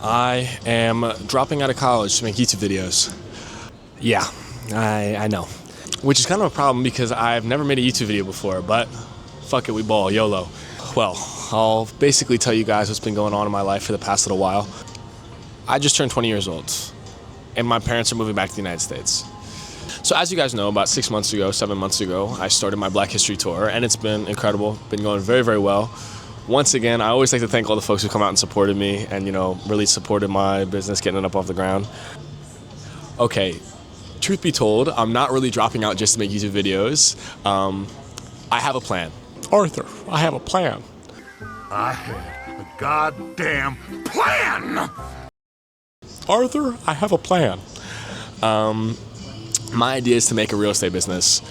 I am dropping out of college to make YouTube videos. Yeah, I know. Which is kind of a problem because I've never made a YouTube video before, but fuck it, we ball, YOLO. Well, I'll basically tell you guys what's been going on in my life for the past little while. I just turned 20 years old, and my parents are moving back to the United States. So as you guys know, about 7 months ago, I started my Black History Tour, and it's been incredible, been going very, very well. Once again, I always like to thank all the folks who come out and supported me and, really supported my business getting it up off the ground. Okay, truth be told, I'm not really dropping out just to make YouTube videos. I have a plan. Arthur, I have a plan. I had a goddamn plan! Arthur, I have a plan. My idea is to make a real estate business.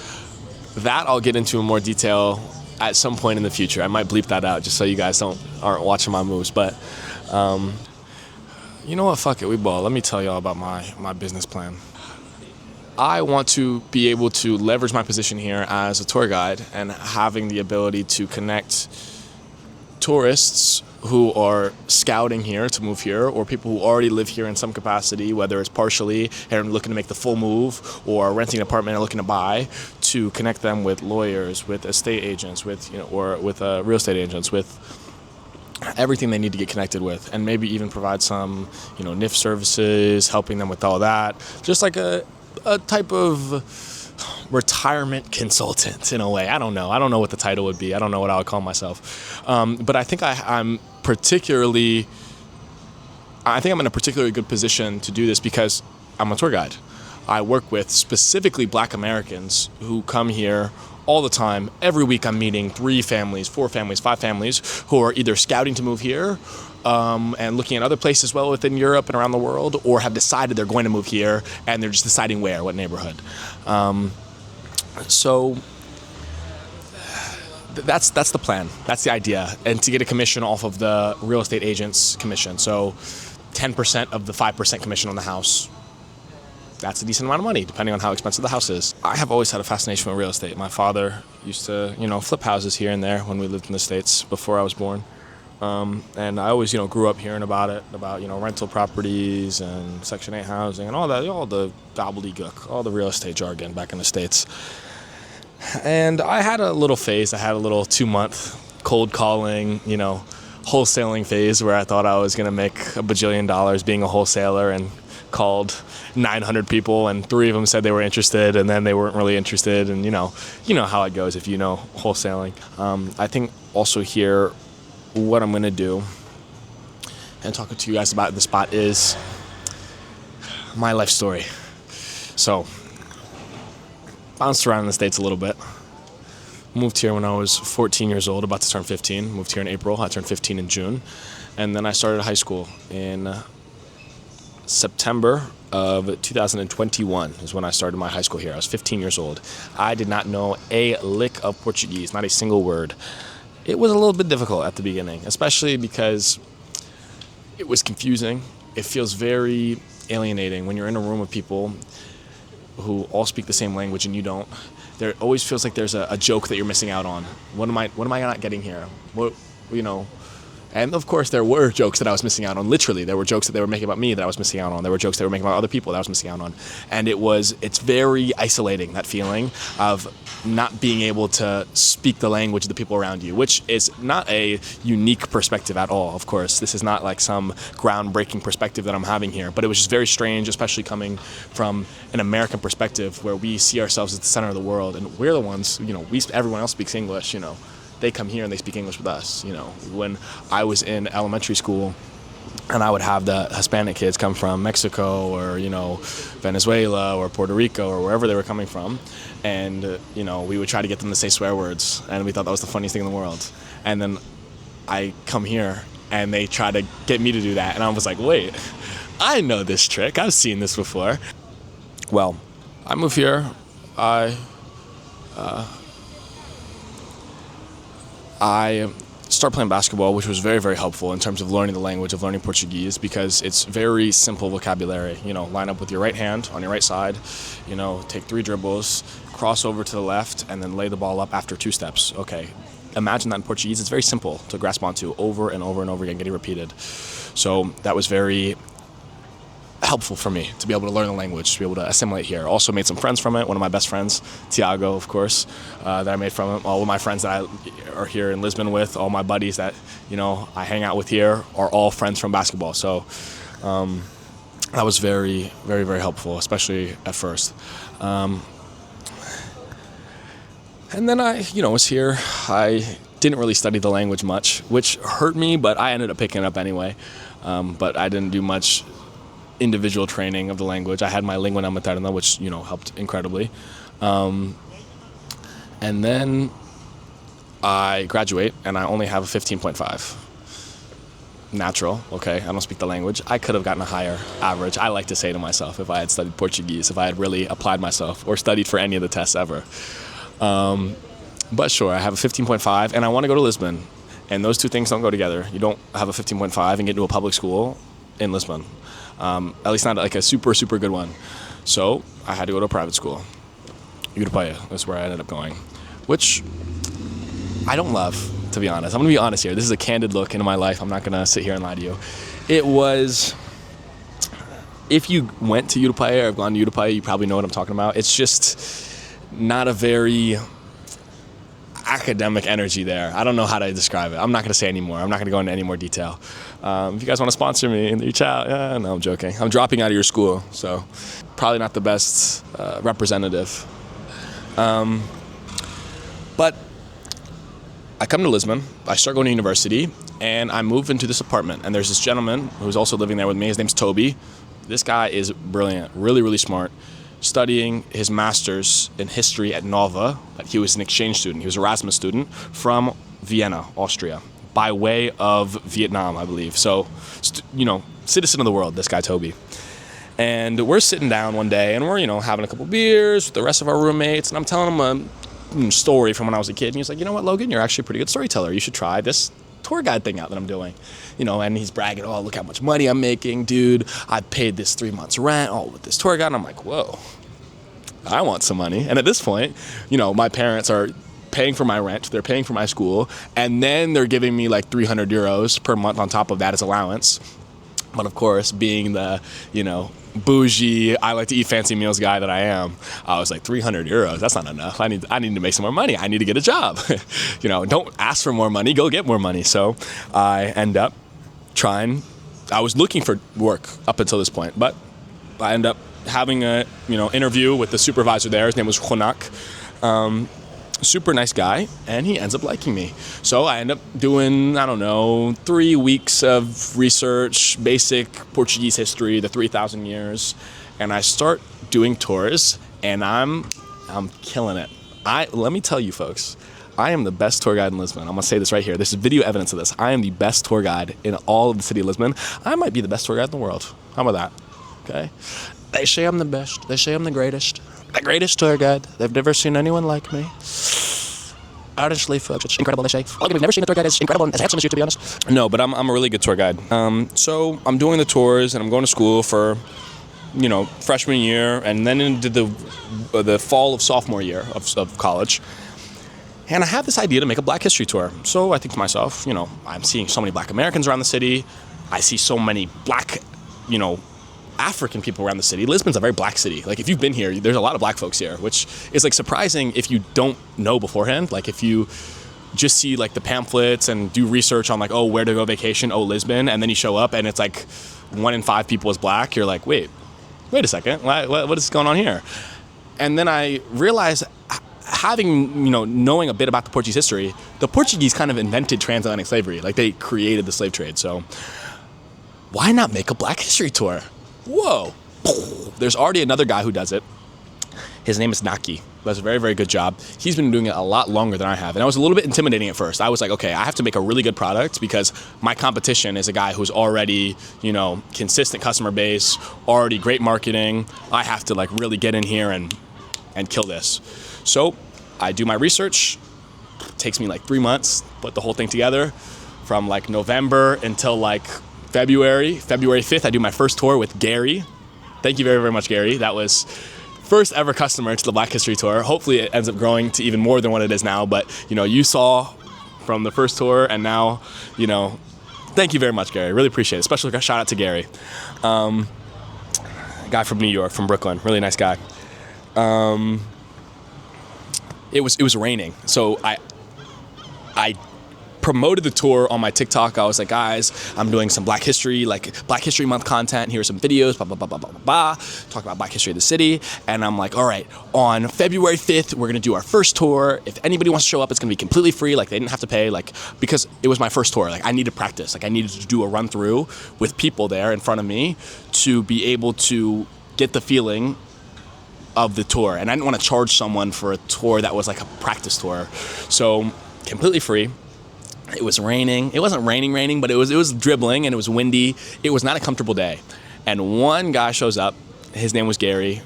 That I'll get into in more detail at some point in the future. I might bleep that out just so you guys aren't watching my moves. But you know what? Fuck it, we ball. Let me tell y'all about my business plan. I want to be able to leverage my position here as a tour guide and having the ability to connect tourists who are scouting here to move here, or people who already live here in some capacity, whether it's partially and looking to make the full move, or renting an apartment and looking to buy, to connect them with lawyers, with estate agents, with real estate agents, with everything they need to get connected with, and maybe even provide some NIF services, helping them with all that, just like a type of retirement consultant in a way. I don't know what the title would be. I don't know what I would call myself. But I think I'm in a particularly good position to do this because I'm a tour guide. I work with specifically Black Americans who come here all the time. Every week I'm meeting 3 families, 4 families, 5 families who are either scouting to move here and looking at other places as well within Europe and around the world, or have decided they're going to move here and they're just deciding where, what neighborhood. So that's the plan. That's the idea. And to get a commission off of the real estate agent's commission. So 10% of the 5% commission on the house. That's a decent amount of money, depending on how expensive the house is. I have always had a fascination with real estate. My father used to, flip houses here and there when we lived in the States before I was born. And I always, grew up hearing about it, about, rental properties and Section 8 housing and all the gobbledygook, all the real estate jargon back in the States. And I had a little phase. I had a little 2-month cold calling, wholesaling phase where I thought I was going to make $1 bajillion being a wholesaler, and called 900 people, and 3 of them said they were interested, and then they weren't really interested. And you know how it goes if you know wholesaling. I think also here, what I'm going to do and talking to you guys about the spot is my life story. So, bounced around in the States a little bit. Moved here when I was 14 years old, about to turn 15. Moved here in April. I turned 15 in June. And then I started high school in September of 2021 is when I started my high school here. I was 15 years old. I did not know a lick of Portuguese, not a single word. It was a little bit difficult at the beginning, especially because it was confusing. It feels very alienating when you're in a room with people who all speak the same language and you don't. There always feels like there's a joke that you're missing out on. What am I not getting here? And of course, there were jokes that I was missing out on. Literally, there were jokes that they were making about me that I was missing out on. There were jokes they were making about other people that I was missing out on. And it's very isolating, that feeling of not being able to speak the language of the people around you, which is not a unique perspective at all, of course. This is not like some groundbreaking perspective that I'm having here, but it was just very strange, especially coming from an American perspective where we see ourselves as the center of the world, and we're the ones, everyone else speaks English, They come here and they speak English with us. When I was in elementary school and I would have the Hispanic kids come from Mexico or, Venezuela or Puerto Rico or wherever they were coming from. And, we would try to get them to say swear words. And we thought that was the funniest thing in the world. And then I come here and they try to get me to do that. And I was like, wait, I know this trick. I've seen this before. Well, I moved here. I started playing basketball, which was very, very helpful in terms of learning the language, of learning Portuguese, because it's very simple vocabulary. Line up with your right hand on your right side, take 3 dribbles, cross over to the left, and then lay the ball up after 2 steps. Okay, imagine that in Portuguese. It's very simple to grasp onto over and over and over again, getting repeated. So that was very helpful for me to be able to learn the language, to be able to assimilate here. Also made some friends from it. One of my best friends, Tiago, of course, that I made from it. All of my friends that I are here in Lisbon with, all my buddies that, I hang out with here are all friends from basketball. So that was very, very, very helpful, especially at first. And then I, was here. I didn't really study the language much, which hurt me, but I ended up picking it up anyway. But I didn't do much individual training of the language. I had my lingua materna, which, helped incredibly. And then I graduate, and I only have a 15.5. Natural, okay, I don't speak the language. I could have gotten a higher average, I like to say to myself, if I had studied Portuguese, if I had really applied myself or studied for any of the tests ever. But sure, I have a 15.5, and I want to go to Lisbon. And those two things don't go together. You don't have a 15.5 and get into a public school in Lisbon. At least not like a super, super good one. So I had to go to a private school. Europaea, that's where I ended up going, which I don't love, to be honest. I'm going to be honest here. This is a candid look into my life. I'm not going to sit here and lie to you. It was, if you went to Europaea or have gone to Europaea, you probably know what I'm talking about. It's just not a very academic energy there. I don't know how to describe it. I'm not going to say any more. I'm not going to go into any more detail. If you guys want to sponsor me and reach out, no, I'm joking. I'm dropping out of your school, so probably not the best representative. But I come to Lisbon, I start going to university, and I move into this apartment. And there's this gentleman who's also living there with me. His name's Toby. This guy is brilliant, really, really smart. Studying his master's in history at Nova. He was an exchange student. He was an Erasmus student from Vienna, Austria, by way of Vietnam, I believe. So, citizen of the world, this guy Toby. And we're sitting down one day, and we're, having a couple beers with the rest of our roommates, and I'm telling him a story from when I was a kid. And he's like, you know what, Logan, you're actually a pretty good storyteller. You should try this tour guide thing out that I'm doing. And he's bragging, oh, look how much money I'm making, dude. I paid this 3 months rent, with this tour guide. And I'm like, whoa, I want some money. And at this point, my parents are paying for my rent, they're paying for my school, and then they're giving me like 300 euros per month on top of that as allowance. But of course, being the, bougie, I like to eat fancy meals guy that I am, I was like, 300 euros, that's not enough. I need to make some more money. I need to get a job. Don't ask for more money, go get more money. So I end up I was looking for work up until this point, but I end up having a, interview with the supervisor there. His name was Jonak. Super nice guy, and he ends up liking me. So I end up doing, 3 weeks of research, basic Portuguese history, the 3,000 years, and I start doing tours, and I'm killing it. Let me tell you folks, I am the best tour guide in Lisbon. I'm gonna say this right here. This is video evidence of this. I am the best tour guide in all of the city of Lisbon. I might be the best tour guide in the world. How about that? Okay. They say I'm the best. They say I'm the greatest tour guide. They've never seen anyone like me. Honestly, folks, it's incredible, they say. Look, we've never seen a tour guide as incredible and as handsome as you, to be honest. No, but I'm a really good tour guide. So I'm doing the tours, and I'm going to school for, freshman year, and then into the fall of sophomore year of college. And I have this idea to make a Black History tour. So I think to myself, I'm seeing so many Black Americans around the city. I see so many Black, African people around the city. Lisbon's a very Black city. Like, if you've been here, there's a lot of Black folks here, which is like surprising if you don't know beforehand. Like, if you just see like the pamphlets and do research on like, oh, where to go vacation, oh, Lisbon, and then you show up and it's like 1 in 5 people is Black, you're like, wait a second, what is going on here? And then I realized, having, knowing a bit about the Portuguese history, the Portuguese kind of invented transatlantic slavery. Like, they created the slave trade. So why not make a Black History tour? Whoa. There's already another guy who does it. His name is Naki, who does a very, very good job. He's been doing it a lot longer than I have. And I was a little bit intimidating at first. I was like, okay, I have to make a really good product because my competition is a guy who's already, consistent customer base, already great marketing. I have to like really get in here and kill this. So I do my research. It takes me like 3 months, put the whole thing together. From like November until like February 5th, I do my first tour with Gary. Thank you very, very much, Gary. That was first ever customer to the Black History Tour. Hopefully it ends up growing to even more than what it is now. But, you saw from the first tour and now, Thank you very much, Gary. Really appreciate it. Special shout out to Gary. Guy from New York, from Brooklyn. Really nice guy. It was raining, so I promoted the tour on my TikTok. I was like, guys, I'm doing some Black History Month content. Here are some videos, blah, blah, blah, blah, blah, blah, blah. Talk about Black history of the city. And I'm like, all right, on February 5th, we're gonna do our first tour. If anybody wants to show up, it's gonna be completely free. Like, they didn't have to pay, like, because it was my first tour. Like, I needed practice. Like, I needed to do a run through with people there in front of me to be able to get the feeling of the tour. And I didn't want to charge someone for a tour that was like a practice tour. So completely free. It was raining. It wasn't raining, but it was dribbling and it was windy. It was not a comfortable day. And one guy shows up. His name was Gary.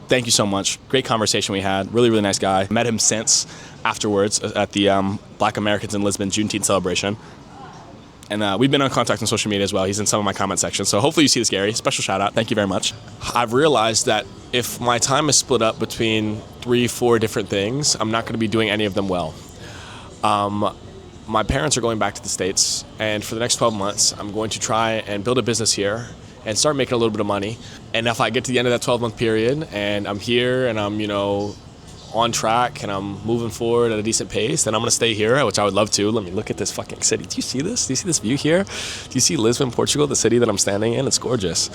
Thank you so much. Great conversation we had. Really, really nice guy. Met him since afterwards at the Black Americans in Lisbon Juneteenth celebration. And we've been in contact on social media as well. He's in some of my comment sections. So hopefully you see this, Gary. Special shout out. Thank you very much. I've realized that if my time is split up between 3-4 different things, I'm not going to be doing any of them well. My parents are going back to the States, and for the next 12 months, I'm going to try and build a business here and start making a little bit of money. And if I get to the end of that 12-month period and I'm here and I'm, on track and I'm moving forward at a decent pace, then I'm gonna stay here, which I would love to. Let me look at this fucking city. Do you see this? Do you see this view here? Do you see Lisbon, Portugal, the city that I'm standing in? It's gorgeous.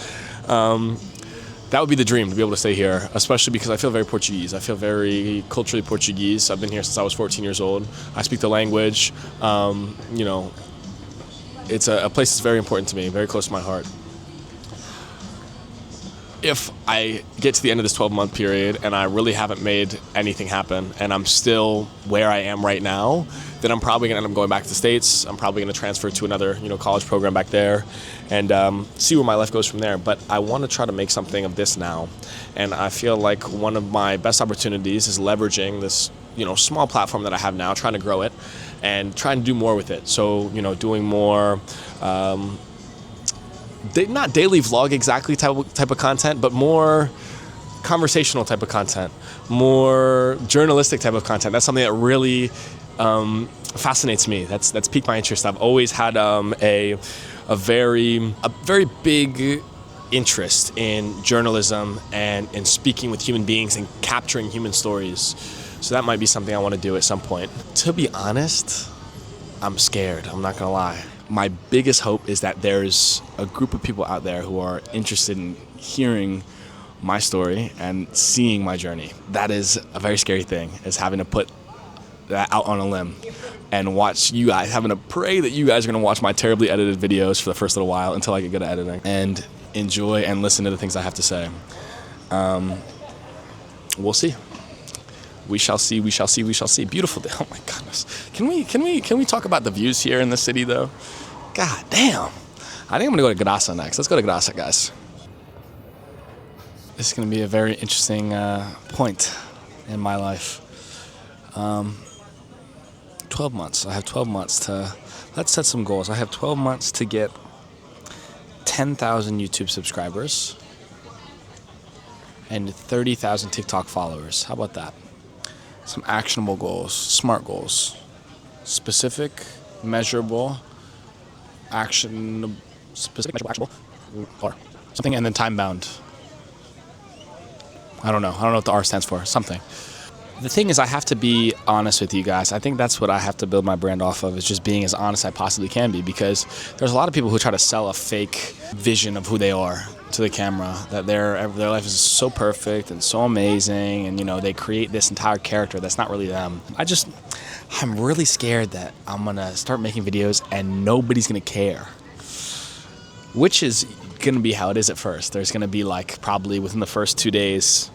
That would be the dream, to be able to stay here, especially because I feel very Portuguese. I feel very culturally Portuguese. I've been here since I was 14 years old. I speak the language. It's a place that's very important to me, very close to my heart. If I get to the end of this 12-month period and I really haven't made anything happen and I'm still where I am right now, then I'm probably going to end up going back to the States. I'm probably going to transfer to another, college program back there and see where my life goes from there. But I want to try to make something of this now. And I feel like one of my best opportunities is leveraging this, small platform that I have now, trying to grow it and trying to do more with it. So, doing more... not daily vlog exactly type of content, but more conversational type of content, more journalistic type of content. That's something that really fascinates me. That's piqued my interest. I've always had a very big interest in journalism and in speaking with human beings and capturing human stories. So that might be something I want to do at some point. To be honest, I'm scared. I'm not gonna lie. My biggest hope is that there's a group of people out there who are interested in hearing my story and seeing my journey. That is a very scary thing, is having to put that out on a limb and watch you guys, having to pray that you guys are going to watch my terribly edited videos for the first little while until I get good at editing and enjoy and listen to the things I have to say. We'll see. We shall see, we shall see, we shall see. Beautiful day. Oh my goodness. Can we talk about the views here in the city though? God damn. I think I'm gonna go to Graça next. Let's go to Graça, guys. This is gonna be a very interesting point in my life. 12 months. I have 12 months to, let's set some goals. I have 12 months to get 10,000 YouTube subscribers and 30,000 TikTok followers. How about that? Some actionable goals, smart goals, specific, measurable, specific, measurable, actionable, or something, and then time bound. I don't know what the R stands for. Something. The thing is, I have to be honest with you guys. I think that's what I have to build my brand off of, is just being as honest as I possibly can be, because there's a lot of people who try to sell a fake vision of who they are to the camera, that their life is so perfect and so amazing, and they create this entire character that's not really them. I'm really scared that I'm gonna start making videos and nobody's gonna care, which is gonna be how it is at first. There's gonna be probably within the first 2 days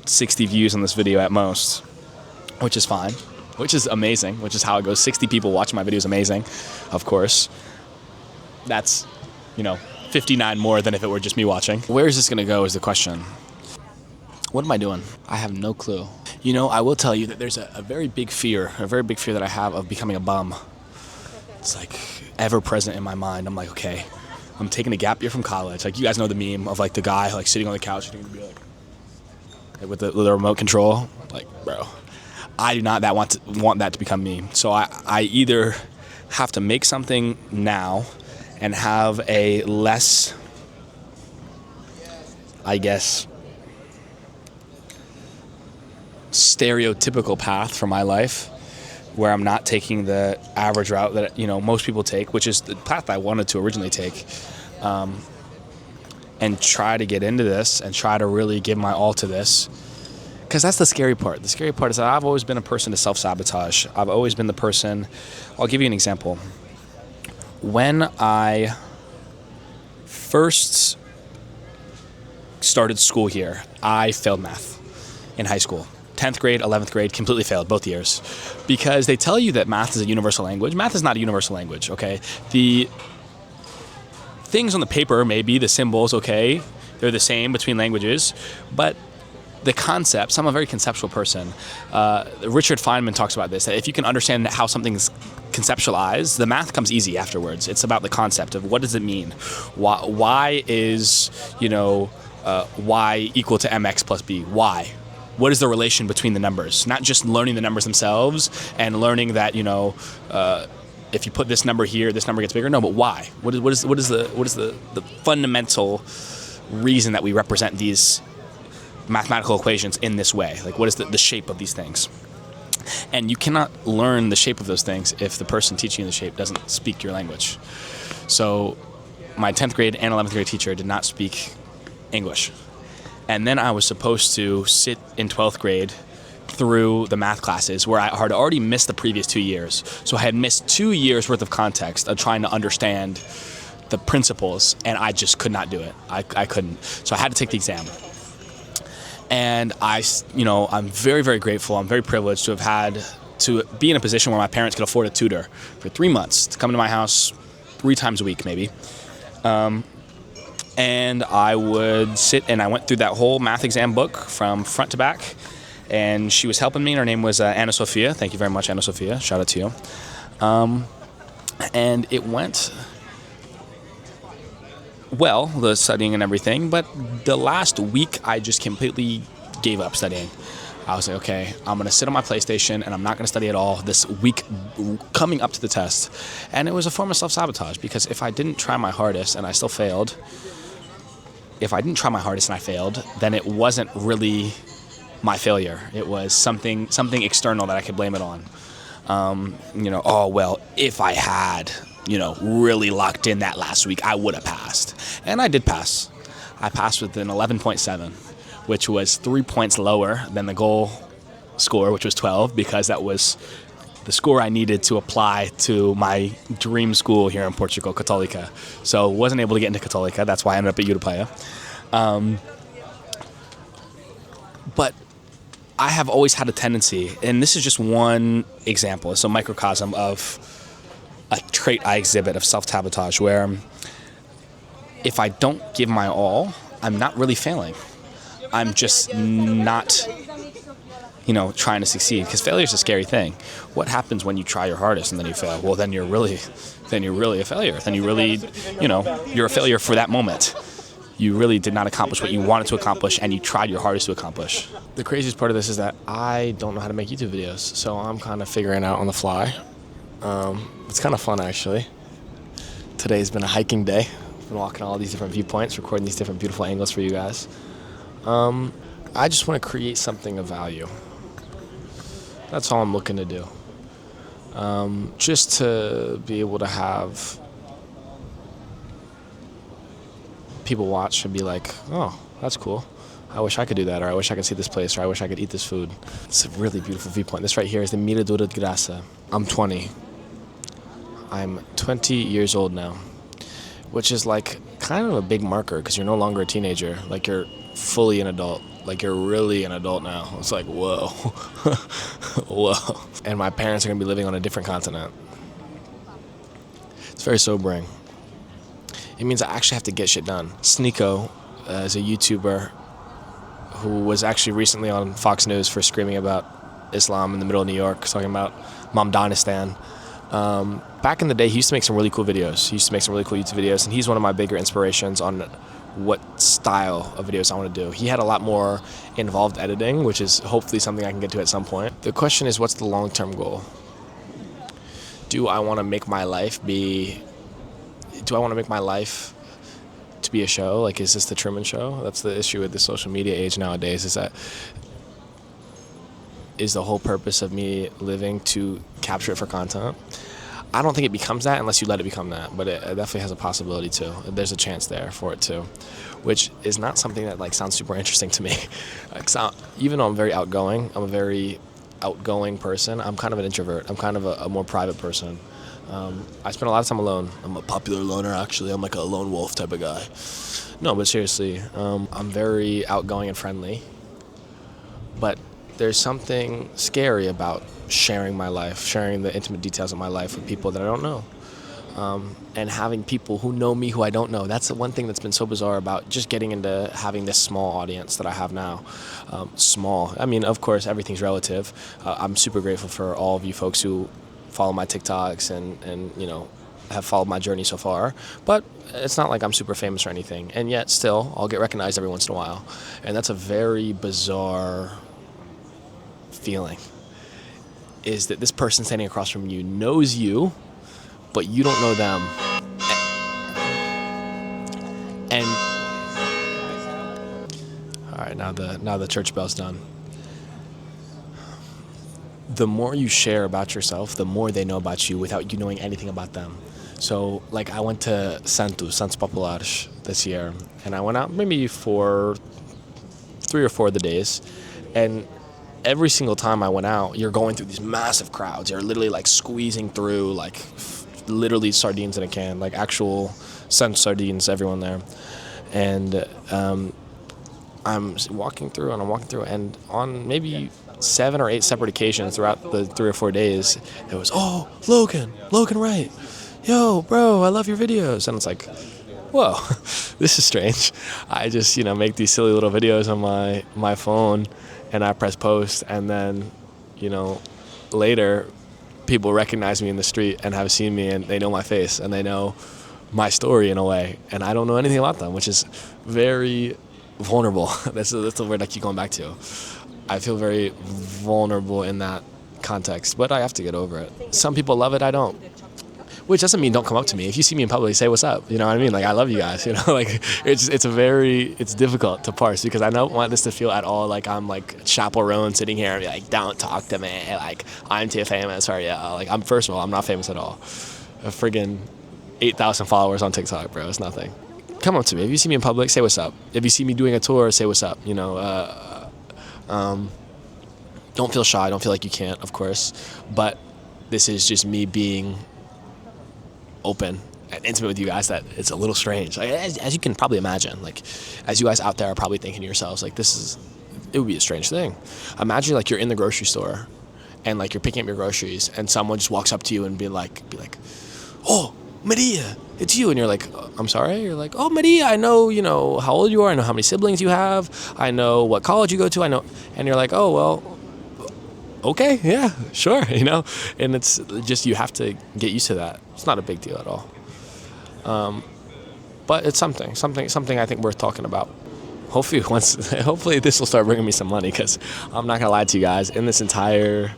60 views on this video at most, which is fine, which is amazing, which is how it goes. 60 people watching my video is amazing, of course. That's 59 more than if it were just me watching. Where is this gonna go is the question. What am I doing? I have no clue. I will tell you that there's a very big fear that I have of becoming a bum. It's ever present in my mind. I'm like, okay, I'm taking a gap year from college. You guys know the meme of the guy sitting on the couch and be with the remote control. Bro, I do not want that to become me. So I either have to make something now and have a less, I guess, stereotypical path for my life, where I'm not taking the average route that, you know, most people take, which is the path I wanted to originally take, and try to get into this and try to really give my all to this. Because that's the scary part. The scary part is that I've always been a person to self-sabotage. I've always been the person. I'll give you an example. When I first started school here, I failed math in high school. 10th grade, 11th grade, completely failed both years. Because they tell you that math is a universal language. Math is not a universal language, okay? The things on the paper, maybe, the symbols, okay, they're the same between languages, but the concepts, I'm a very conceptual person. Richard Feynman talks about this, that if you can understand how something's conceptualized, the math comes easy afterwards. It's about the concept of what does it mean? Why is, you know, y equal to mx plus b? Why? What is the relation between the numbers? Not just learning the numbers themselves and learning that, you know, if you put this number here, this number gets bigger. No, but why? What is the fundamental reason that we represent these mathematical equations in this way? Like, what is the shape of these things? And you cannot learn the shape of those things if the person teaching you the shape doesn't speak your language. So my 10th grade and 11th grade teacher did not speak English. And then I was supposed to sit in 12th grade through the math classes where I had already missed the previous 2 years. So I had missed 2 years worth of context of trying to understand the principles, and I just could not do it. I couldn't. So I had to take the exam. And I'm very, very grateful. I'm very privileged to have had to be in a position where my parents could afford a tutor for 3 months to come to my house 3 times a week, maybe. And I would sit, and I went through that whole math exam book from front to back, and she was helping me, and her name was Anna Sophia. Thank you very much, Anna Sophia. Shout out to you. And it went well, the studying and everything, but the last week I just completely gave up studying. I was like, okay, I'm going to sit on my PlayStation and I'm not going to study at all this week coming up to the test. And it was a form of self-sabotage, because if I didn't try my hardest and I still failed, then it wasn't really my failure. It was something external that I could blame it on. If I had, really locked in that last week, I would have passed. And I did pass. I passed with an 11.7, which was 3 points lower than the goal score, which was 12, because that was the score I needed to apply to my dream school here in Portugal, Católica. So wasn't able to get into Católica. That's why I ended up at Europeia. But I have always had a tendency, and this is just one example, it's a microcosm of a trait I exhibit of self-sabotage, where if I don't give my all, I'm not really failing. I'm just not, trying to succeed, because failure is a scary thing. What happens when you try your hardest and then you fail? Well, then you're really a failure. Then you're a failure for that moment. You really did not accomplish what you wanted to accomplish, and you tried your hardest to accomplish. The craziest part of this is that I don't know how to make YouTube videos, so I'm kind of figuring out on the fly. It's kind of fun, actually. Today's been a hiking day. I've been walking all these different viewpoints, recording these different beautiful angles for you guys. I just want to create something of value. That's all I'm looking to do. Just to be able to have people watch and be like, oh, that's cool. I wish I could do that, or I wish I could see this place, or I wish I could eat this food. It's a really beautiful viewpoint. This right here is the Mirador de Graça. I'm 20. I'm 20 years old now, which is like kind of a big marker, because you're no longer a teenager. Like, you're fully an adult. Like, you're really an adult now. It's like, whoa. Whoa. And my parents are going to be living on a different continent. It's very sobering. It means I actually have to get shit done. Sneeko is a YouTuber who was actually recently on Fox News for screaming about Islam in the middle of New York, talking about Mamdanistan. Back in the day, he used to make some really cool videos. He used to make some really cool YouTube videos, and he's one of my bigger inspirations on what style of videos I want to do. He had a lot more involved editing, which is hopefully something I can get to at some point. The question is, what's the long-term goal? Do I want to make my life be do I want to make my life to be a show? Like, is this the Truman Show? That's the issue with the social media age nowadays, is the whole purpose of me living to capture it for content? I don't think it becomes that unless you let it become that, but it definitely has a possibility to. There's a chance there for it too, which is not something that like sounds super interesting to me. Even though I'm very outgoing, I'm a very outgoing person, I'm kind of an introvert. I'm kind of a more private person. I spend a lot of time alone. I'm a popular loner, actually. I'm like a lone wolf type of guy. No, but seriously, I'm very outgoing and friendly, but there's something scary about sharing my life, sharing the intimate details of my life with people that I don't know. And having people who know me who I don't know. That's the one thing that's been so bizarre about just getting into having this small audience that I have now. Small. I mean, of course, everything's relative. I'm super grateful for all of you folks who follow my TikToks and you know, have followed my journey so far. But it's not like I'm super famous or anything. And yet, still, I'll get recognized every once in a while. And that's a very bizarre feeling. Is that this person standing across from you knows you, but you don't know them. And all right, now the church bell's done. The more you share about yourself, the more they know about you without you knowing anything about them. So, like, I went to Santos Populares this year, and I went out maybe for 3 or 4 of the days, and every single time I went out, you're going through these massive crowds. You're literally like squeezing through, like literally sardines in a can, like actual Santos sardines, everyone there. And I'm walking through, and on maybe 7 or 8 separate occasions throughout the 3 or 4 days, it was, oh, Logan Wright, yo, bro, I love your videos. And it's like, whoa, this is strange. I just, make these silly little videos on my phone, and I press post, and then, later people recognize me in the street and have seen me, and they know my face, and they know my story in a way, and I don't know anything about them, which is very vulnerable. That's the word I keep going back to. I feel very vulnerable in that context, but I have to get over it. Some people love it, I don't. Which doesn't mean don't come up to me. If you see me in public, say what's up. You know what I mean? Like, I love you guys. Like, it's difficult to parse, because I don't want this to feel at all like I'm like chaperone sitting here and be like, don't talk to me. Like, I'm too famous, or yeah. Like, first of all, I'm not famous at all. A friggin' 8,000 followers on TikTok, bro. It's nothing. Come up to me. If you see me in public, say what's up. If you see me doing a tour, say what's up. Don't feel shy. Don't feel like you can't, of course. But this is just me being open and intimate with you guys, that it's a little strange. Like, as you can probably imagine, like, as you guys out there are probably thinking to yourselves, like, it would be a strange thing. Imagine, like, you're in the grocery store and, like, you're picking up your groceries, and someone just walks up to you and be like, oh, Maria, it's you. And you're like, I'm sorry? You're like, oh, Maria, I know, how old you are. I know how many siblings you have. I know what college you go to. I know. And you're like, oh, well, okay, yeah, sure, and it's just, you have to get used to that. It's not a big deal at all. But it's something I think worth talking about. Hopefully this will start bringing me some money, because I'm not gonna lie to you guys, in this entire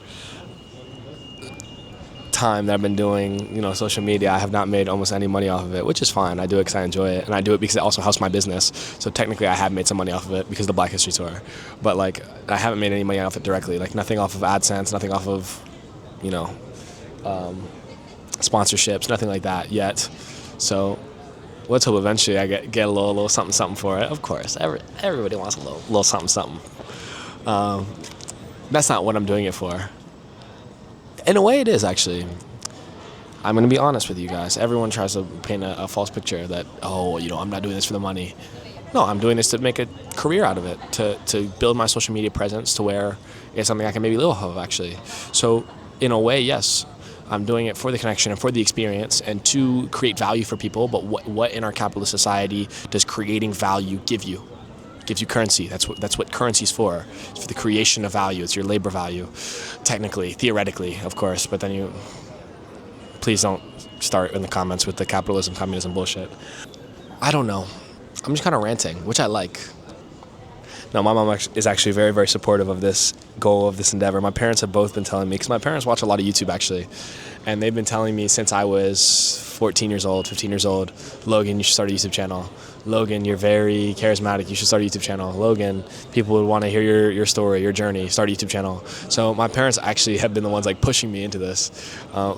time that I've been doing, social media, I have not made almost any money off of it, which is fine. I do it because I enjoy it, and I do it because it also helps my business. So technically I have made some money off of it because of the Black History Tour, but like, I haven't made any money off it directly, like nothing off of AdSense, nothing off of, sponsorships, nothing like that yet. So let's hope eventually I get a little something for it. Of course, everybody wants a little something. That's not what I'm doing it for. In a way, it is, actually. I'm going to be honest with you guys. Everyone tries to paint a false picture that, I'm not doing this for the money. No, I'm doing this to make a career out of it, to build my social media presence to where it's something I can maybe live off of, actually. So, in a way, yes, I'm doing it for the connection and for the experience and to create value for people. But what in our capitalist society does creating value give you? Gives you currency. That's what currency's for. It's for the creation of value. It's your labor value, technically, theoretically, of course. But then please don't start in the comments with the capitalism, communism bullshit. I don't know. I'm just kind of ranting, which I like. No, my mom is actually very, very supportive of this goal, of this endeavor. My parents have both been telling me, because my parents watch a lot of YouTube actually, and they've been telling me since I was 14 years old, 15 years old, Logan, you should start a YouTube channel. Logan, you're very charismatic, you should start a YouTube channel. Logan, people would want to hear your story, your journey, start a YouTube channel. So my parents actually have been the ones like pushing me into this,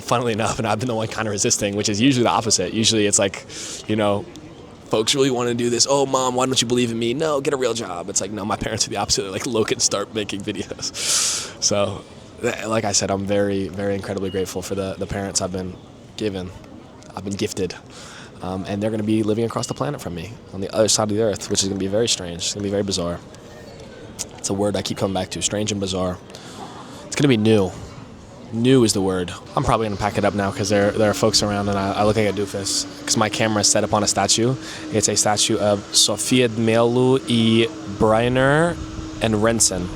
funnily enough, and I've been the one kind of resisting, which is usually the opposite. Usually it's like, you know, folks really want to do this. Oh, mom, why don't you believe in me? No, get a real job. It's like, no, my parents are the opposite. They're like, Logan, start making videos. So, like I said, I'm very, very incredibly grateful for the parents I've been given. I've been gifted. And they're going to be living across the planet from me, on the other side of the earth, which is going to be very strange. It's going to be very bizarre. It's a word I keep coming back to, strange and bizarre. It's going to be new. New is the word. I'm probably going to pack it up now because there are folks around and I look like a doofus because my camera is set up on a statue. It's a statue of Sofia Melu e Breiner and Rensen.